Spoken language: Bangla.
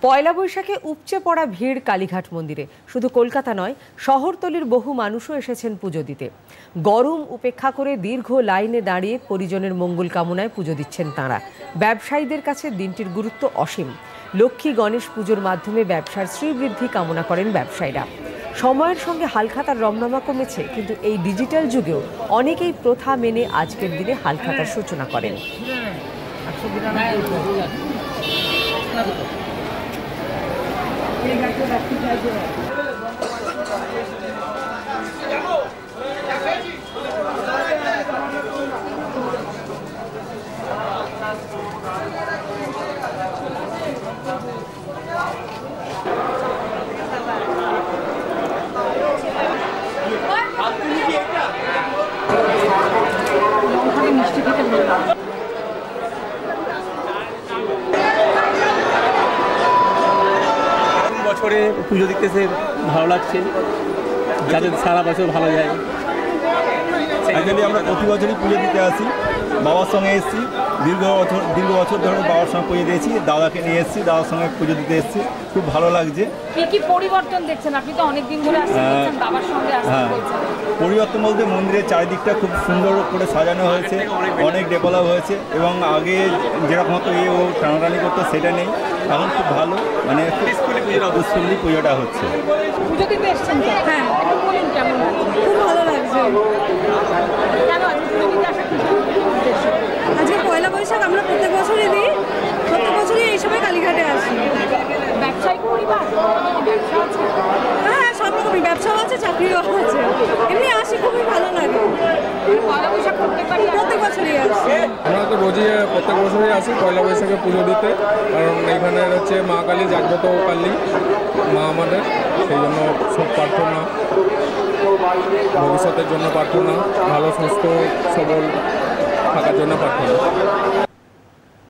পয়লা বৈশাখে উপচে পড়া ভিড় কালীঘাট মন্দিরে। শুধু কলকাতা নয়, শহরতলির বহু মানুষও এসেছেন পুজো দিতে। গরম উপেক্ষা করে দীর্ঘ লাইনে দাঁড়িয়ে পরিজনের মঙ্গল কামনায় পুজো দিচ্ছেন তাঁরা। ব্যবসায়ীদের কাছে দিনটির গুরুত্ব অসীম। লক্ষ্মী গণেশ পুজোর মাধ্যমে ব্যবসার শ্রীবৃদ্ধি কামনা করেন ব্যবসায়ীরা। সময়ের সঙ্গে হালখাতার রমরমা কমেছে, কিন্তু এই ডিজিটাল যুগেও অনেকেই প্রথা মেনে আজকের দিনে হালখাতার সূচনা করেন। বছরে পুজো দিতেছে, ভালো লাগছে, যাতে সারা বছর ভালো যায়। অ্যাকচুয়ালি আমরা প্রতি বছরই পুজো দিতে আসি, বাবার সঙ্গে এসেছি, দীর্ঘ বছর ধরে বাবার সঙ্গে পুজো দিয়েছি, দাদাকে নিয়ে এসেছি, দাদার সঙ্গে পুজো দিতে এসেছি, খুব ভালো লাগছে। কি পরিবর্তন দেখছেন? আপনি তো অনেক দিন ধরে আসছেন, বাবার সঙ্গে আসছেন বলছেন। পরিবর্তন বলতে মন্দিরের চারিদিকটা খুব সুন্দর করে সাজানো হয়েছে, অনেক ডেভেলপ হয়েছে, এবং আগে যেরকম হতো ও টানাটানি করতো সেটা নেই, এখন খুব ভালো, মানে পিসফুলি পুজোটা হচ্ছে। পুজো দিতে এসেছেন তো? হ্যাঁ, বলুন কেমন লাগছে? খুব ভালো লাগছে। কেন আজকে পুজো দিতে আসা কি উদ্দেশ্য? আজকে পয়লা বৈশাখ আমরা প্রত্যেক বছরই দিই, প্রত্যেক বছরই এই সময় কালীঘাটে আসি। ব্যবসায়িক পরিবার, ব্যবসা আছে? হ্যাঁ, সব রকমই ব্যবসাও আছে, চাকরিও আছে, এমনি আসি, খুবই ভালো লাগে। পয়লা বৈশাখ প্রত্যেক বছরই আসি। আমরা তো রোজই প্রত্যেক বছরই আসি পয়লা বৈশাখে পুজো দিতে, কারণ এখানে হচ্ছে মা কালী, জাগ্রত কালী মা আমাদের, সেই জন্য সব প্রার্থনা, ভবিষ্যতের জন্য প্রার্থনা, ভালো সুস্থ সবল থাকার জন্য প্রার্থনা।